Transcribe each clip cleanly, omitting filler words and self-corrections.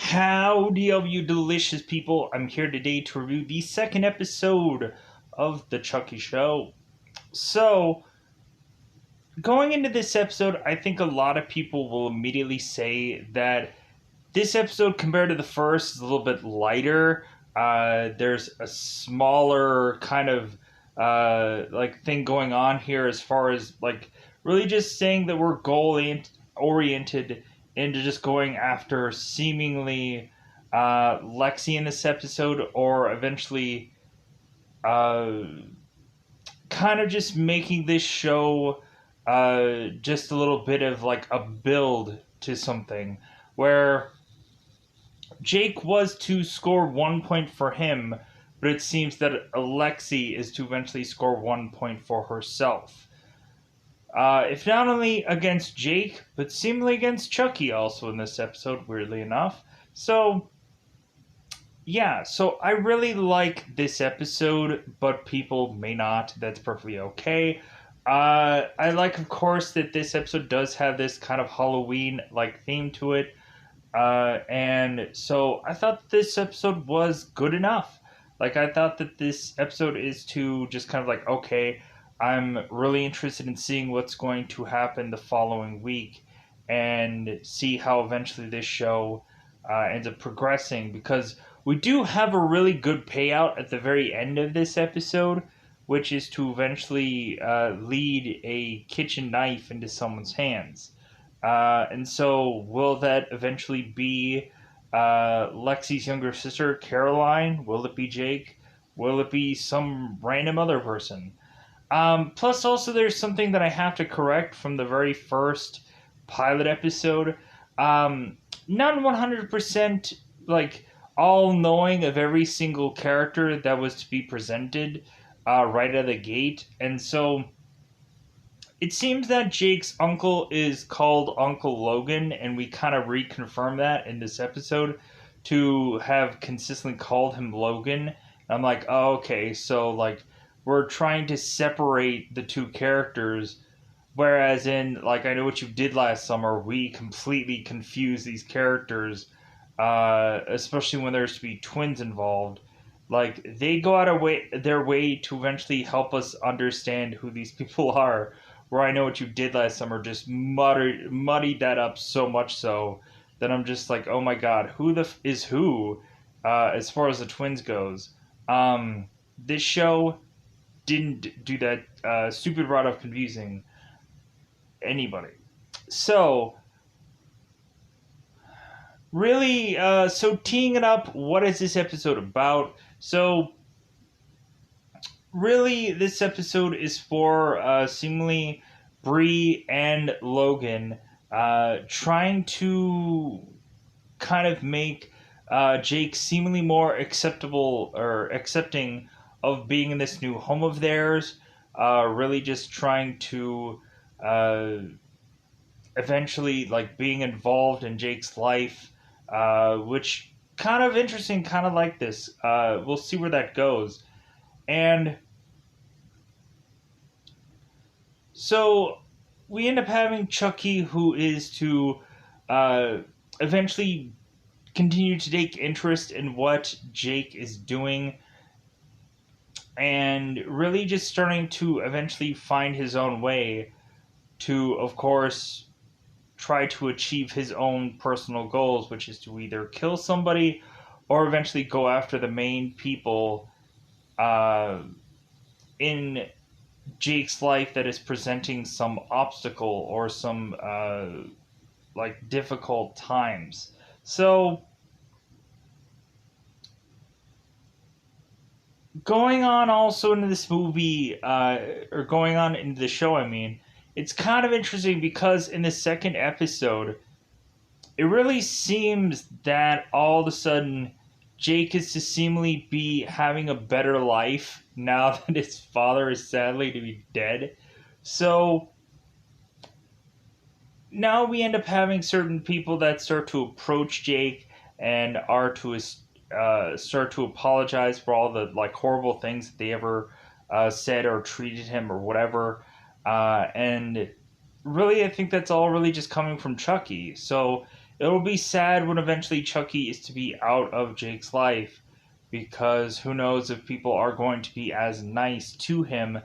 Howdy, all you delicious people. I'm here today to review the second episode of The Chucky Show. So, going into this episode, I think a lot of people will immediately say that this episode, compared to the first, is a little bit lighter. There's a smaller kind of thing going on here as far as really just saying that we're goal oriented into just going after seemingly Lexi in this episode, or eventually uh, kind of just making this show just a little bit of like a build to something where Jake was to score 1 point for him, but it seems that Alexi is to eventually score 1 point for herself. If not only against Jake, but seemingly against Chucky also in this episode, weirdly enough. So, yeah, so I really like this episode, but people may not. That's perfectly okay. I like, of course, that this episode does have this kind of Halloween-like theme to it. And so I thought this episode was good enough. I thought that this episode is to just kind of okay, I'm really interested in seeing what's going to happen the following week and see how eventually this show ends up progressing, because we do have a really good payout at the very end of this episode, which is to eventually lead a kitchen knife into someone's hands. And so, will that eventually be Lexi's younger sister, Caroline? Will it be Jake? Will it be some random other person? Plus, also, there's something that I have to correct from the very first pilot episode. Not 100% all knowing of every single character that was to be presented right out of the gate. And so it seems that Jake's uncle is called Uncle Logan, and we kind of reconfirm that in this episode to have consistently called him Logan. I'm like, oh, okay, so we're trying to separate the two characters, whereas in I Know What You Did Last Summer, we completely confuse these characters, especially when there's to be twins involved. They go out of their way to eventually help us understand who these people are. Where I Know What You Did Last Summer just muddied that up so much so that I'm just like, oh my god, who is who as far as the twins goes. This show didn't do that stupid route of confusing anybody. So, really, so teeing it up, what is this episode about? So, really, this episode is for seemingly Bree and Logan trying to kind of make Jake seemingly more acceptable or accepting of being in this new home of theirs. Really, just trying to eventually being involved in Jake's life, which kind of interesting, kind of like this. We'll see where that goes. And so we end up having Chucky, who is to eventually continue to take interest in what Jake is doing, and really just starting to eventually find his own way to, of course, try to achieve his own personal goals, which is to either kill somebody or eventually go after the main people in Jake's life that is presenting some obstacle or some difficult times. So, going on also into this movie, or going on into the show, I mean, it's kind of interesting because in the second episode, it really seems that all of a sudden Jake is to seemingly be having a better life now that his father is sadly to be dead. So now we end up having certain people that start to approach Jake and are to start to apologize for all the horrible things that they ever said or treated him or whatever. And really, I think that's all really just coming from Chucky. So it'll be sad when eventually Chucky is to be out of Jake's life, because who knows if people are going to be as nice to him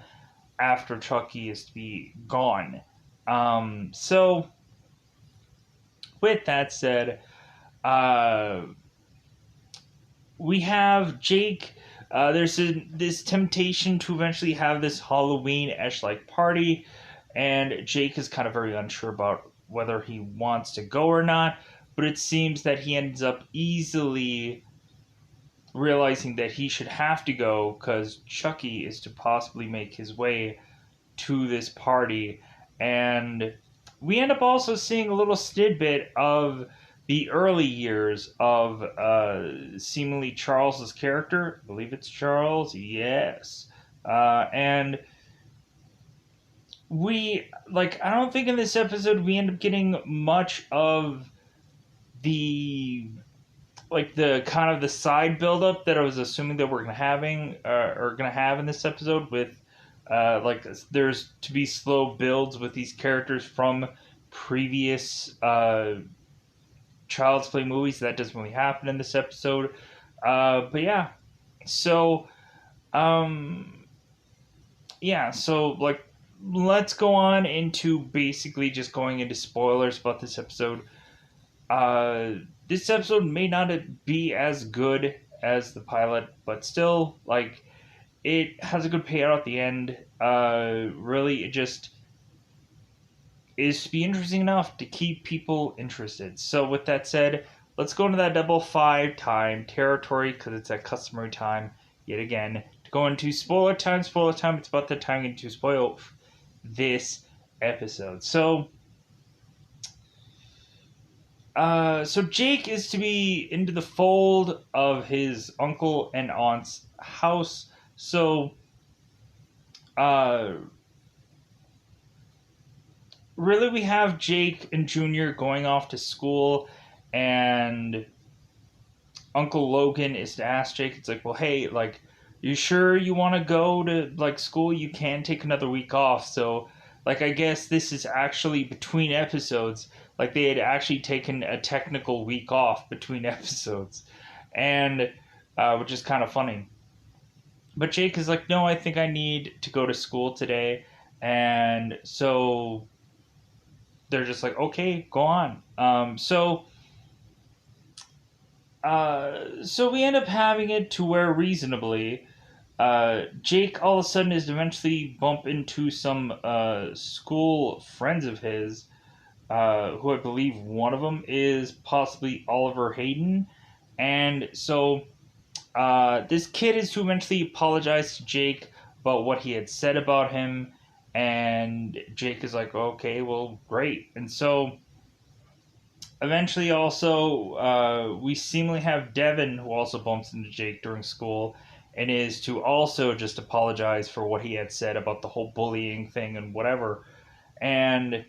after Chucky is to be gone. So, with that said, uh, we have Jake. There's this temptation to eventually have this Halloween-esque like party, and Jake is kind of very unsure about whether he wants to go or not. But it seems that he ends up easily realizing that he should have to go because Chucky is to possibly make his way to this party. And we end up also seeing a little snidbit of the early years of seemingly Charles's character. I believe it's Charles, yes. And I don't think in this episode we end up getting much of the the kind of the side buildup that I was assuming that we're gonna have in this episode with there's to be slow builds with these characters from previous Child's Play movies. That doesn't really happen in this episode. But yeah, so let's go on into basically just going into spoilers about this episode. This episode may not be as good as the pilot, but still, it has a good payout at the end. Really, it just is to be interesting enough to keep people interested. So, with that said, let's go into that double 5 time territory because it's that customary time yet again to go into spoiler time. Spoiler time. It's about the time to spoil this episode. So Jake is to be into the fold of his uncle and aunt's house. So, really, we have Jake and Junior going off to school, and Uncle Logan is to ask Jake. It's like, well, hey, you sure you want to go to school? You can take another week off. So, I guess this is actually between episodes. They had actually taken a technical week off between episodes, and which is kind of funny. But Jake is like, no, I think I need to go to school today, and so they're just like, okay, go on. So we end up having it to where reasonably, Jake all of a sudden is eventually bump into some school friends of his, who I believe one of them is possibly Oliver Hayden. And so this kid is to eventually apologize to Jake about what he had said about him. And Jake is like, okay, well, great. And so eventually also we seemingly have Devin, who also bumps into Jake during school and is to also just apologize for what he had said about the whole bullying thing and whatever. And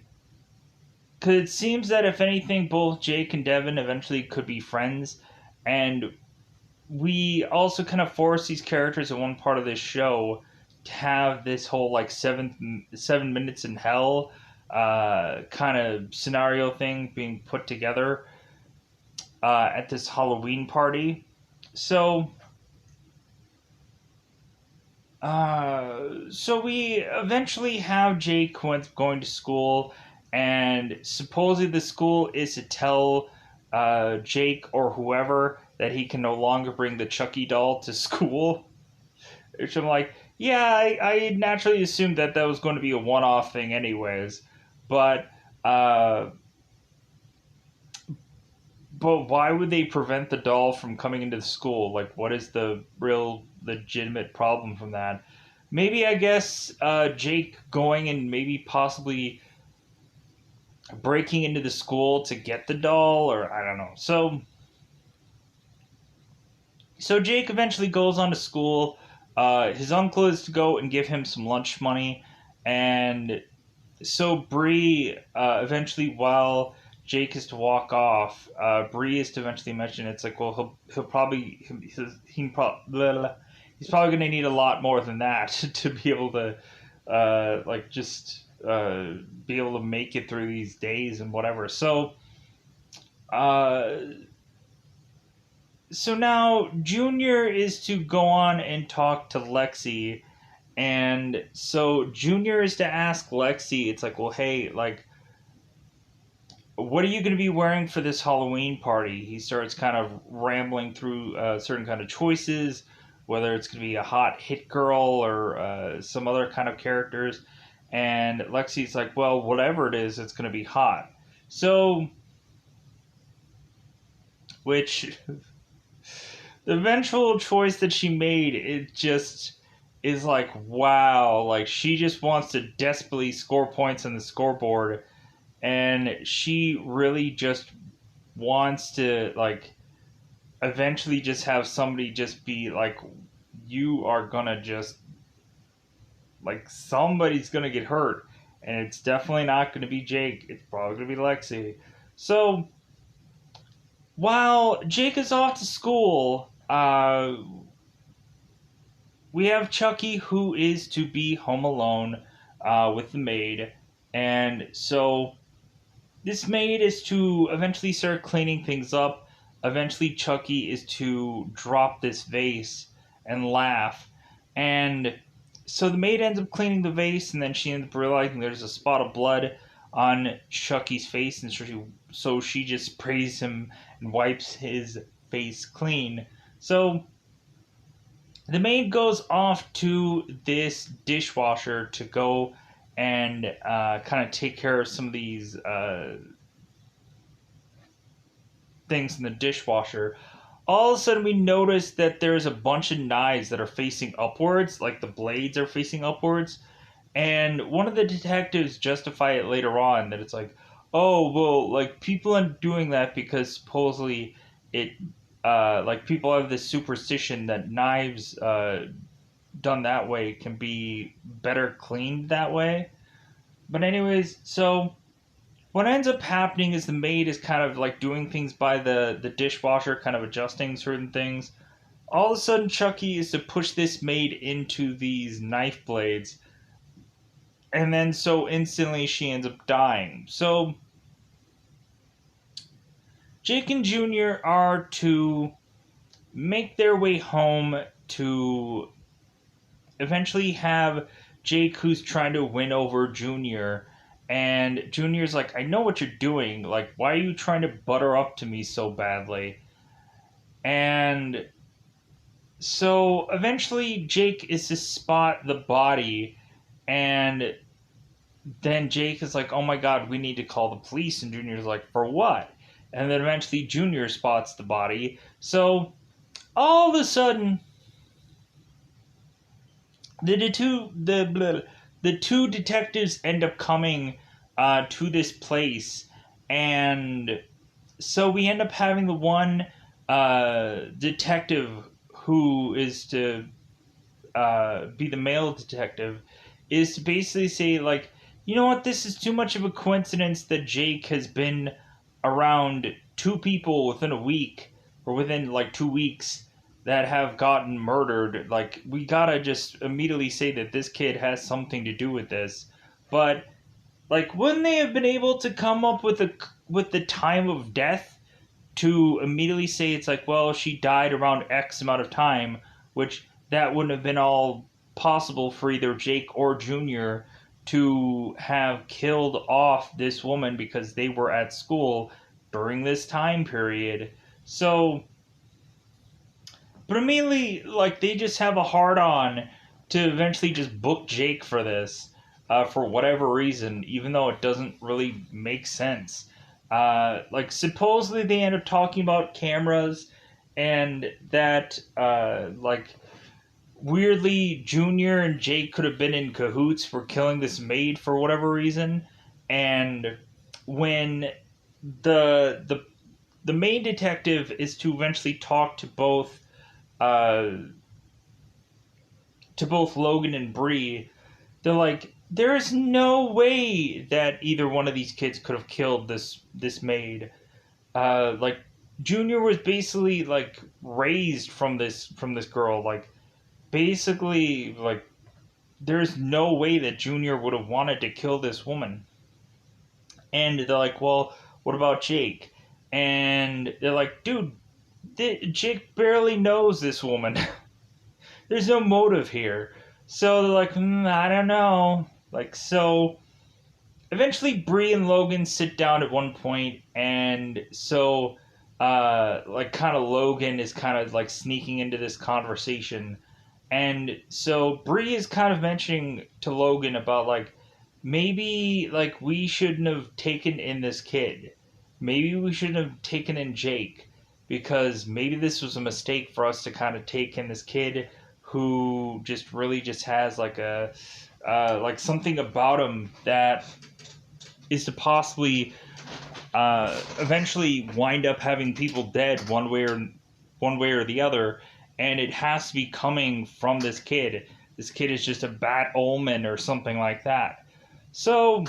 because it seems that if anything, both Jake and Devin eventually could be friends. And we also kind of force these characters in one part of this show to have this whole 7 minutes in hell kind of scenario thing being put together at this Halloween party. So we eventually have Jake going to school, and supposedly the school is to tell Jake or whoever that he can no longer bring the Chucky doll to school. Which I'm like, yeah, I naturally assumed that was going to be a one-off thing anyways. But why would they prevent the doll from coming into the school? What is the real legitimate problem from that? Maybe, I guess, Jake going and maybe possibly breaking into the school to get the doll, or I don't know. So Jake eventually goes on to school. His uncle is to go and give him some lunch money, and so Bree eventually, while Jake is to walk off, Bree is to eventually mention it's like, well, he's probably going to need a lot more than that to be able to be able to make it through these days and whatever. So Uh, so now Junior is to go on and talk to Lexi, and so Junior is to ask Lexi. It's like, well, hey, like, what are you going to be wearing for this Halloween party? He starts kind of rambling through certain kind of choices, whether it's going to be a hot hit girl or some other kind of characters. And Lexi's like, well, whatever it is, it's going to be hot. So, which the eventual choice that she made, it just is like, wow, like she just wants to desperately score points on the scoreboard, and she really just wants to, like, eventually just have somebody just be like, you are gonna just, like, somebody's gonna get hurt, and it's definitely not gonna be Jake, it's probably gonna be Lexi. So while Jake is off to school, we have Chucky, who is to be home alone with the maid. And so this maid is to eventually start cleaning things up. Eventually, Chucky is to drop this vase and laugh. And so the maid ends up cleaning the vase, and then she ends up realizing there's a spot of blood on Chucky's face, and so she just sprays him and wipes his face clean. So the maid goes off to this dishwasher to go and kind of take care of some of these things in the dishwasher. All of a sudden, we notice that there's a bunch of knives that are facing upwards, like the blades are facing upwards. And one of the detectives justify it later on that it's like, oh, well, like, people aren't doing that because supposedly it, like, people have this superstition that knives done that way can be better cleaned that way. But anyways, so what ends up happening is the maid is kind of like doing things by the dishwasher, kind of adjusting certain things. All of a sudden, Chucky is to push this maid into these knife blades, and then so instantly she ends up dying. So Jake and Junior are to make their way home to eventually have Jake, who's trying to win over Junior, and Junior's like, I know what you're doing. Like, why are you trying to butter up to me so badly? And so eventually Jake is to spot the body, and then Jake is like, oh my god, we need to call the police. And Junior's like, for what? And then eventually Junior spots the body. So all of a sudden, the two detectives end up coming to this place, and so we end up having the one detective who is to be the male detective is to basically say, like, you know what, this is too much of a coincidence that Jake has been around two people within a week or within like 2 weeks that have gotten murdered. Like, we gotta just immediately say that this kid has something to do with this. But, like, wouldn't they have been able to come up with the time of death to immediately say it's like, well, she died around X amount of time, which that wouldn't have been all possible for either Jake or Junior to have killed off this woman because they were at school during this time period. So, but immediately, like, they just have a hard on to eventually just book Jake for this, for whatever reason, even though it doesn't really make sense. Like, supposedly they end up talking about cameras, and that, like, weirdly, Junior and Jake could have been in cahoots for killing this maid for whatever reason. And when the main detective is to eventually talk uh, to both Logan and Bree, they're like, there is no way that either one of these kids could have killed this maid. Like, Junior was basically like raised from this girl. Like, basically, like, there's no way that Junior would have wanted to kill this woman. And they're like, well, what about Jake? And they're like, dude, Jake barely knows this woman. There's no motive here. So they're like, I don't know. Like, so eventually Bree and Logan sit down at one point, and so like kind of Logan is kind of like sneaking into this conversation. And so Bree is kind of mentioning to Logan about like maybe like we shouldn't have taken in this kid. Maybe we shouldn't have taken in Jake, because maybe this was a mistake for us to kind of take in this kid who just really just has like a like something about him that is to possibly eventually wind up having people dead one way or the other, and it has to be coming from this kid. This kid is just a bad omen or something like that. So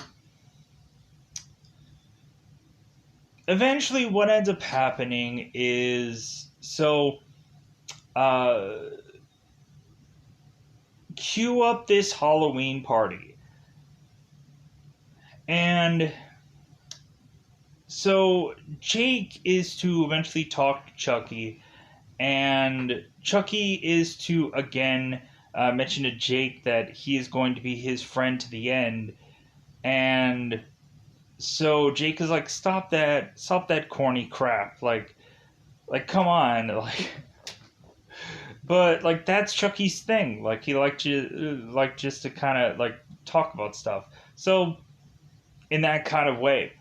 eventually what ends up happening is uh, cue up this Halloween party. And so Jake is to eventually talk to Chucky, and Chucky is to again mention to Jake that he is going to be his friend to the end. And so Jake is like, stop that corny crap, like come on, like. But like that's Chucky's thing, like he liked to like just to kind of like talk about stuff. So in that kind of way.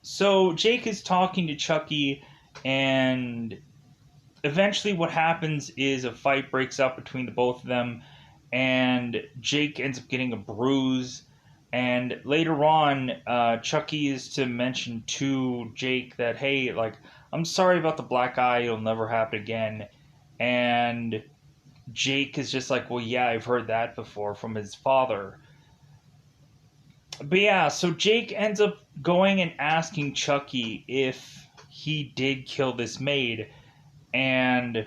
So Jake is talking to Chucky, and eventually what happens is a fight breaks out between the both of them, and Jake ends up getting a bruise. And later on, Chucky is to mention to Jake that, hey, like, I'm sorry about the black eye, it'll never happen again. And Jake is just like, well, yeah, I've heard that before from his father. But yeah, so Jake ends up going and asking Chucky if he did kill this maid. And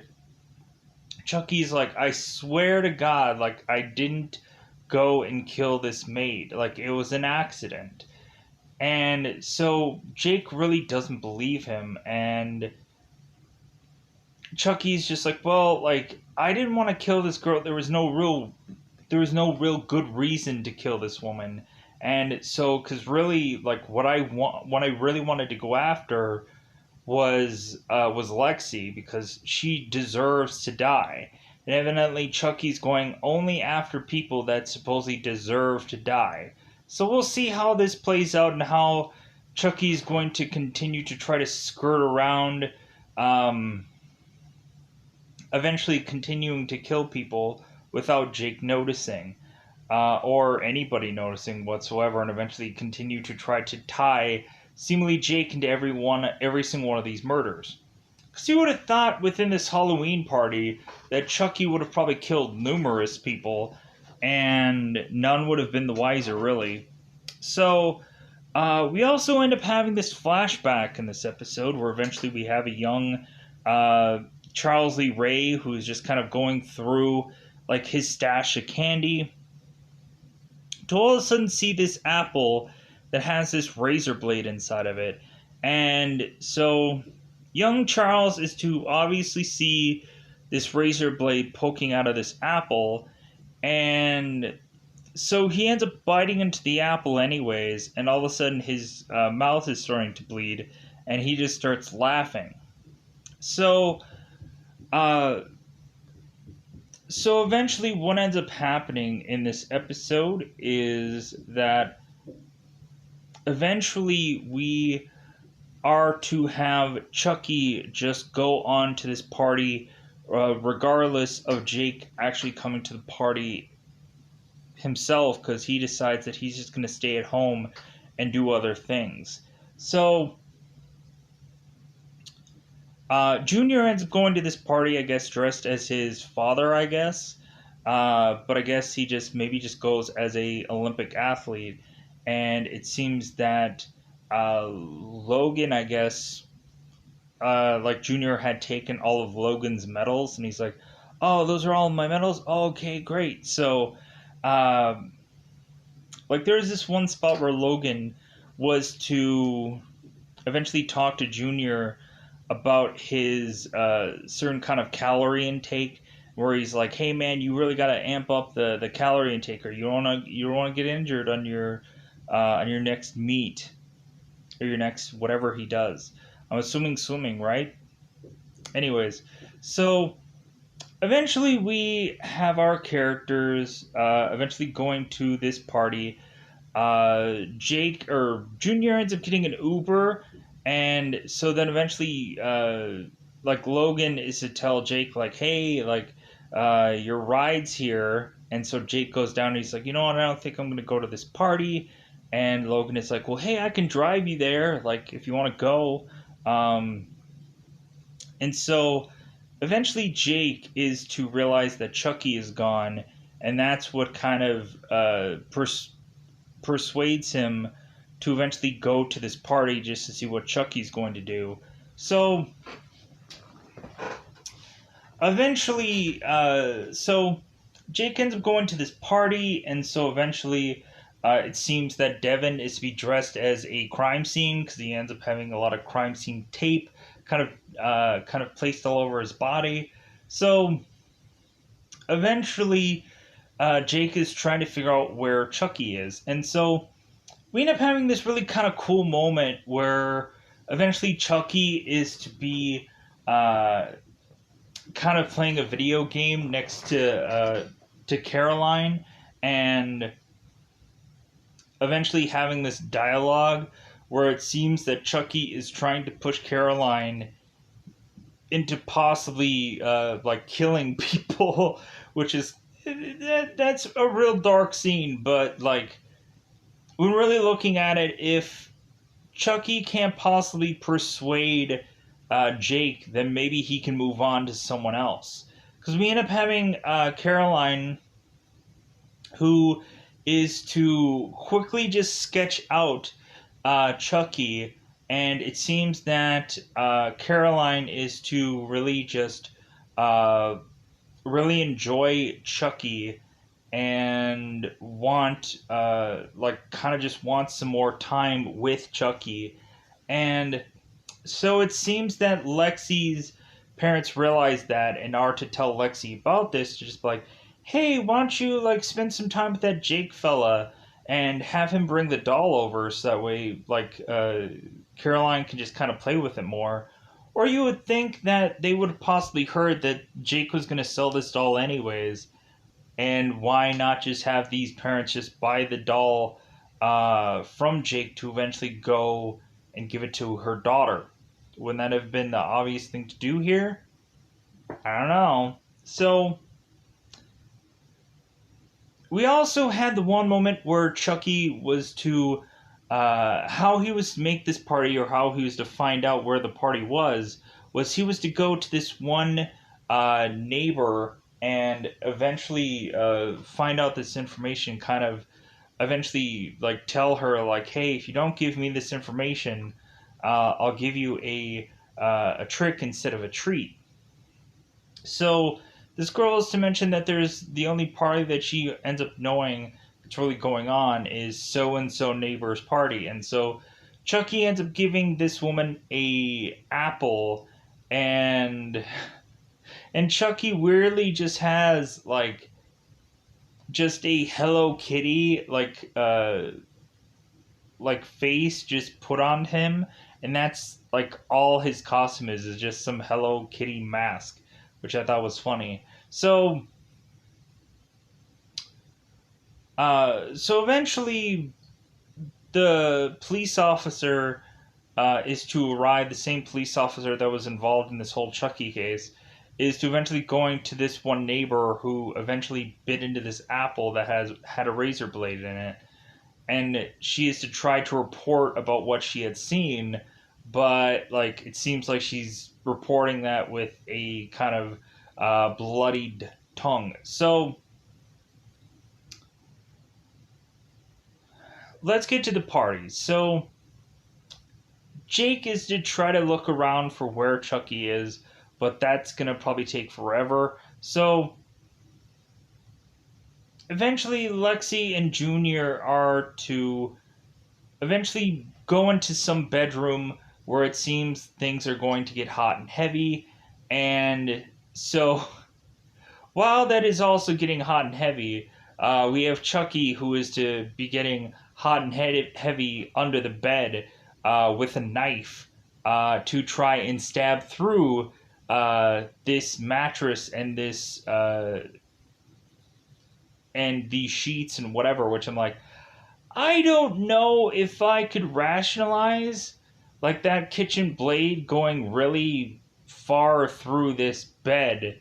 Chucky's like, I swear to God, like, I didn't go and kill this maid. Like, it was an accident. And so Jake really doesn't believe him. And Chucky's just like, well, like, I didn't want to kill this girl. There was no real good reason to kill this woman. And so, because really, like, what I really wanted to go after was Lexi, because she deserves to die. And evidently Chucky's going only after people that supposedly deserve to die. So we'll see how this plays out and how Chucky's going to continue to try to skirt around, eventually continuing to kill people without Jake noticing, or anybody noticing whatsoever, and eventually continue to try to tie seemingly Jake into every single one of these murders. Because you would have thought within this Halloween party that Chucky would have probably killed numerous people, and none would have been the wiser, really. So, we also end up having this flashback in this episode, where eventually we have a young Charles Lee Ray who's just kind of going through like his stash of candy, to all of a sudden see this apple that has this razor blade inside of it. And so young Charles is to obviously see this razor blade poking out of this apple, and so he ends up biting into the apple anyways, and all of a sudden his mouth is starting to bleed, and he just starts laughing. So eventually what ends up happening in this episode is that eventually we are to have Chucky just go on to this party, regardless of Jake actually coming to the party himself, because he decides that he's just going to stay at home and do other things. So Junior ends up going to this party, I guess, dressed as his father, I guess. But I guess he maybe just goes as a Olympic athlete. And it seems that Logan, I guess, like Junior had taken all of Logan's medals, and he's like, oh, those are all my medals? Oh, okay, great. So, like, there's this one spot where Logan was to eventually talk to Junior about his certain kind of calorie intake, where he's like, "Hey man, you really got to amp up the calorie intake, or you don't want to get injured on your next meet or your next whatever he does." I'm assuming swimming, right? Anyways, so eventually we have our characters eventually going to this party. Jake or Junior ends up getting an Uber, and so then eventually, like Logan is to tell Jake like, "Hey, like, your ride's here," and so Jake goes down and he's like, "You know what? I don't think I'm gonna go to this party," and Logan is like, "Well, hey, I can drive you there, like, if you want to go," um, and so eventually Jake is to realize that Chucky is gone, and that's what kind of persuades him to eventually go to this party just to see what Chucky's going to do. So eventually, so Jake ends up going to this party, and so eventually, it seems that Devin is to be dressed as a crime scene because he ends up having a lot of crime scene tape kind of placed all over his body. So eventually, Jake is trying to figure out where Chucky is, and so we end up having this really kind of cool moment where eventually Chucky is to be uh, kind of playing a video game next to Caroline, and eventually having this dialogue where it seems that Chucky is trying to push Caroline into possibly like killing people, which is that's a real dark scene, but like when really looking at it, if Chucky can't possibly persuade Jake, then maybe he can move on to someone else. Because we end up having Caroline, who is to quickly just sketch out Chucky, and it seems that Caroline is to really just really enjoy Chucky and want like kind of just want some more time with Chucky. And so it seems that Lexi's parents realize that and are to tell Lexi about this, to just be like, "Hey, why don't you like spend some time with that Jake fella and have him bring the doll over so that way like Caroline can just kind of play with it more." Or you would think that they would have possibly heard that Jake was going to sell this doll anyways, and why not just have these parents just buy the doll from Jake to eventually go and give it to her daughter? Wouldn't that have been the obvious thing to do here? I don't know. So, we also had the one moment where Chucky was to, how he was to make this party, or how he was to find out where the party was he was to go to this one neighbor and eventually find out this information, kind of eventually like tell her like, "Hey, if you don't give me this information, I'll give you a trick instead of a treat." So this girl is to mention that there's the only party that she ends up knowing that's really going on is so and so neighbor's party, and so Chucky ends up giving this woman a apple, and Chucky weirdly just has like just a Hello Kitty like face just put on him, and that's like all his costume is just some Hello Kitty mask, which I thought was funny. So so eventually the police officer is to arrive, the same police officer that was involved in this whole Chucky case is to eventually going to this one neighbor who eventually bit into this apple that has had a razor blade in it, and she is to try to report about what she had seen, but like it seems like she's reporting that with a kind of bloodied tongue. So let's get to the party. So Jake is to try to look around for where Chucky is, but that's gonna probably take forever. So eventually Lexi and Junior are to eventually go into some bedroom where it seems things are going to get hot and heavy. And so, while that is also getting hot and heavy, we have Chucky, who is to be getting hot and heavy under the bed with a knife to try and stab through this mattress and this and these sheets and whatever. Which I'm like, I don't know if I could rationalize like that kitchen blade going really far through this bed.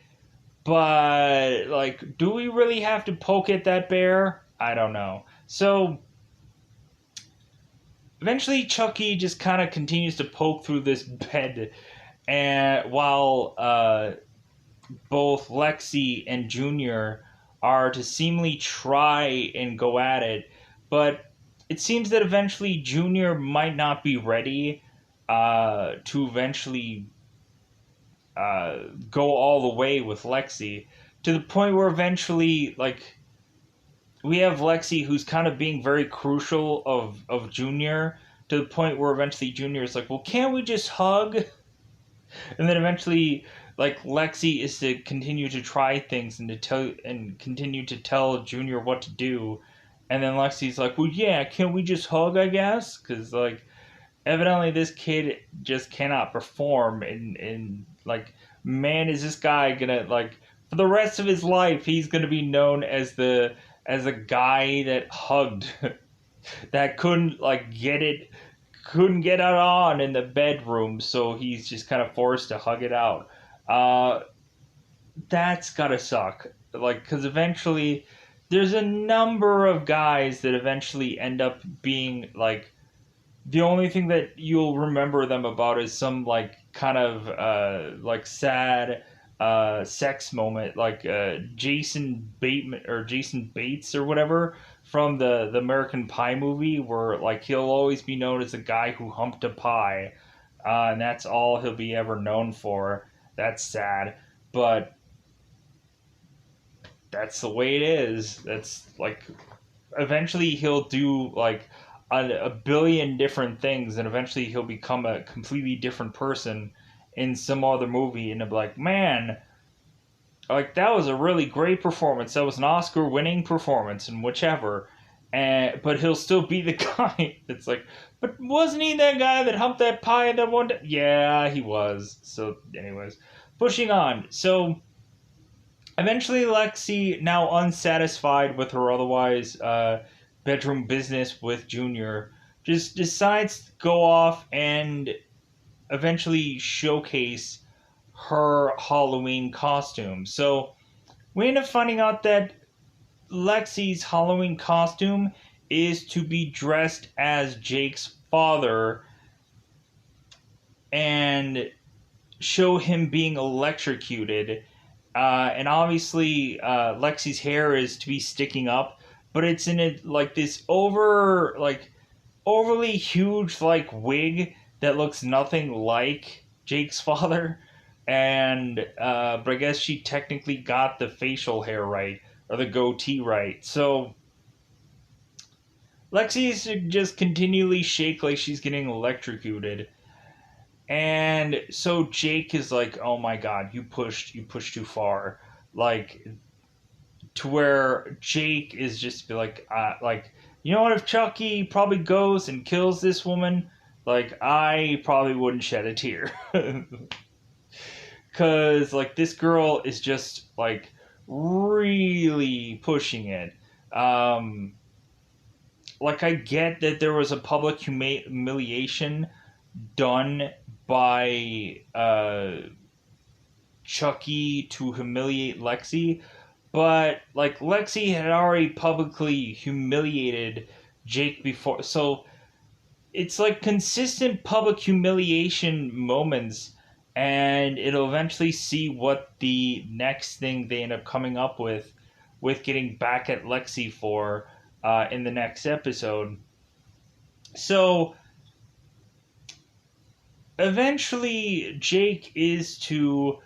But, like, do we really have to poke at that bear? I don't know. So, eventually Chucky just kind of continues to poke through this bed, and while both Lexi and Junior are to seemingly try and go at it, but it seems that eventually Junior might not be ready to eventually go all the way with Lexi, to the point where eventually, like, we have Lexi who's kind of being very crucial of Junior, to the point where eventually Junior is like, well, can't we just hug? And then eventually, like, Lexi is to continue to try things and continue to tell Junior what to do. And then Lexi's like, well, yeah, can't we just hug, I guess? Because, like, evidently this kid just cannot perform, and like, man, is this guy gonna, like, for the rest of his life he's gonna be known as a guy that hugged that couldn't, like, couldn't get it on in the bedroom, so he's just kind of forced to hug it out. That's gotta suck, like, because eventually there's a number of guys that eventually end up being, like, the only thing that you'll remember them about is some, like, kind of like sad sex moment, like Jason Bates or whatever from the American Pie movie, where, like, he'll always be known as the guy who humped a pie, and that's all he'll be ever known for. That's sad, but that's the way it is. That's, like, eventually he'll do, like, a billion different things, and eventually he'll become a completely different person in some other movie, and it'll be like, man, like, that was a really great performance. That was an Oscar-winning performance, and whichever. But he'll still be the guy that's like, but wasn't he that guy that humped that pie that one day? Yeah, he was. So, anyways, pushing on. So, eventually Lexi, now unsatisfied with her otherwise bedroom business with Junior, just decides to go off and eventually showcase her Halloween costume. So we end up finding out that Lexi's Halloween costume is to be dressed as Jake's father and show him being electrocuted. And obviously, Lexi's hair is to be sticking up, but it's in a, like, this overly huge, like, wig that looks nothing like Jake's father. And but I guess she technically got the facial hair right, or the goatee right. So Lexi's just continually shake like she's getting electrocuted. And so Jake is like, "Oh my god, you pushed too far." Like, to where Jake is just be like, you know what? If Chucky probably goes and kills this woman, like, I probably wouldn't shed a tear, because, like, this girl is just, like, really pushing it. Like, I get that there was a public humiliation done by Chucky to humiliate Lexi, but, like, Lexi had already publicly humiliated Jake before, so it's like consistent public humiliation moments, and it'll eventually see what the next thing they end up coming up with getting back at Lexi for in the next episode. So eventually Jake is to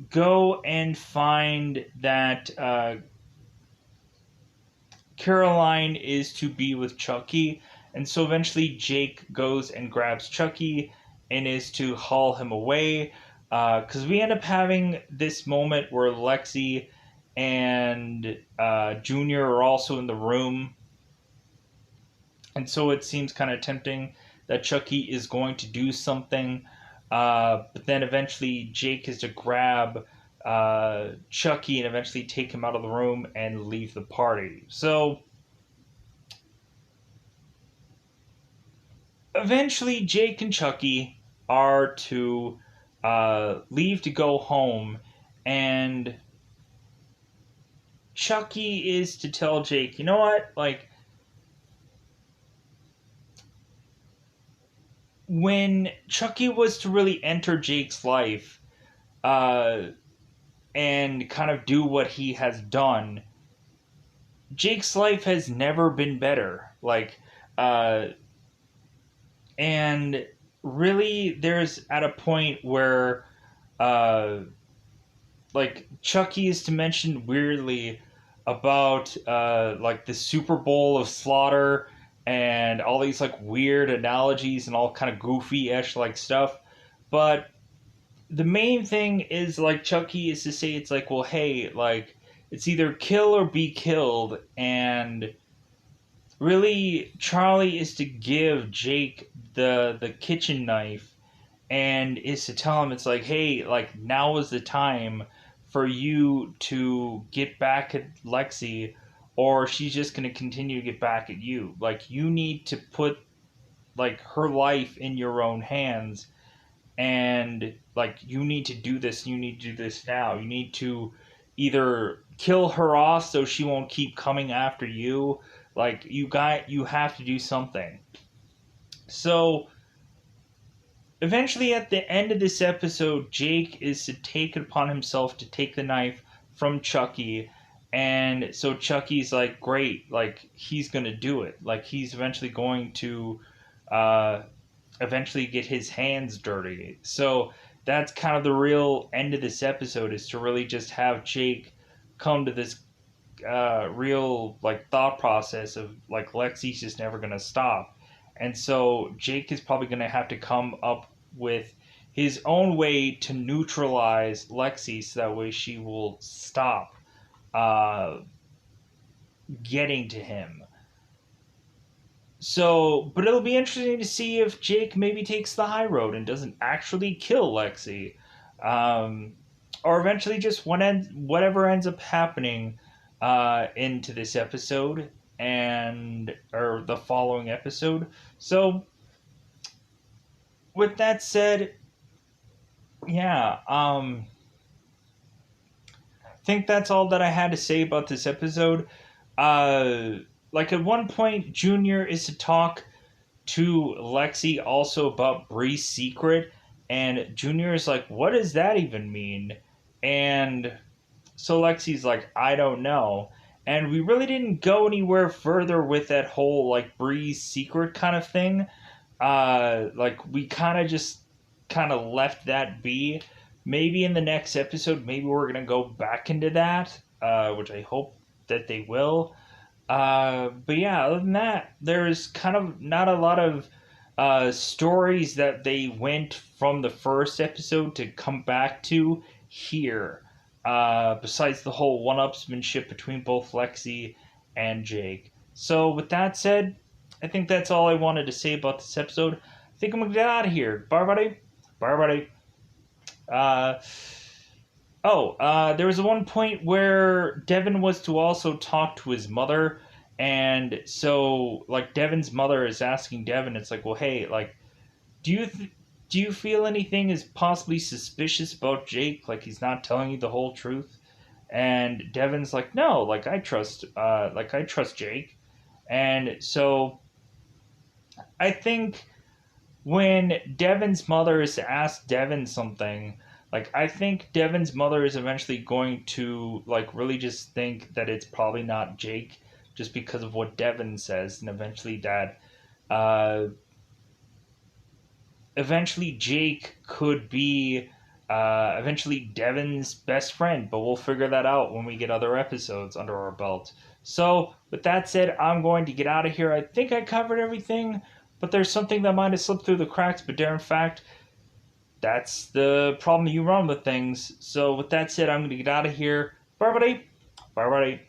go and find that Caroline is to be with Chucky, And so eventually Jake goes and grabs Chucky and is to haul him away. Because we end up having this moment where Lexi and Junior are also in the room. And so it seems kind of tempting that Chucky is going to do something. But then eventually Jake is to grab Chucky and eventually take him out of the room and leave the party. So eventually Jake and Chucky are to leave to go home, and Chucky is to tell Jake, you know what, like, when Chucky was to really enter Jake's life, uh, and kind of do what he has done, Jake's life has never been better. Uh, and really, there's at a point where, uh, Chucky is to mention weirdly about, like, the Super Bowl of slaughter and all these, like, weird analogies and all kind of goofy-ish, like, stuff. But the main thing is, like, Chucky is to say, it's like, well, hey, like, it's either kill or be killed. And really, Charlie is to give Jake the kitchen knife and is to tell him, it's like, hey, like, now is the time for you to get back at Lexi, or she's just going to continue to get back at you. Like, you need to put, like, her life in your own hands, and, like, you need to do this, you need to do this now. You need to either kill her off so she won't keep coming after you. Like, you have to do something. So eventually, at the end of this episode, Jake is to take it upon himself to take the knife from Chucky. And so Chucky's like, great, like, he's going to do it. Like, he's eventually going to uh, eventually get his hands dirty. So that's kind of the real end of this episode, is to really just have Jake come to this real, like, thought process of, like, Lexi's just never going to stop. And so Jake is probably going to have to come up with his own way to neutralize Lexi so that way she will stop uh, getting to him. So, but it'll be interesting to see if Jake maybe takes the high road and doesn't actually kill Lexi. Um, or eventually just whatever ends up happening into this episode and or the following episode. So with that said, yeah, I think that's all that I had to say about this episode. Uh, like, at one point, Junior is to talk to Lexi also about Bree's secret, and Junior is like, "What does that even mean?" And so Lexi's like, "I don't know." And we really didn't go anywhere further with that whole, like, Bree's secret kind of thing. Like, we kind of left that be. Maybe in the next episode, maybe we're gonna go back into that, which I hope that they will. But yeah, other than that, there's kind of not a lot of stories that they went from the first episode to come back to here. Besides the whole one-upsmanship between both Lexi and Jake. So with that said, I think that's all I wanted to say about this episode. I think I'm gonna get out of here. Bye, buddy. Bye, buddy. Uh, there was one point where Devin was to also talk to his mother, and so, like, Devin's mother is asking Devin, it's like, well, hey, like, do you do you feel anything is possibly suspicious about Jake? Like, he's not telling you the whole truth? And Devin's like, no, like, I trust Jake. And so I think when Devin's mother is to ask Devin something, like, I think Devin's mother is eventually going to, like, really just think that it's probably not Jake just because of what Devin says, and uh, eventually Jake could be eventually Devin's best friend, but we'll figure that out when we get other episodes under our belt. So, with that said, I'm going to get out of here. I think I covered everything, but there's something that might have slipped through the cracks, but in fact, that's the problem you run with things. So, with that said, I'm going to get out of here. Bye, buddy. Bye, buddy.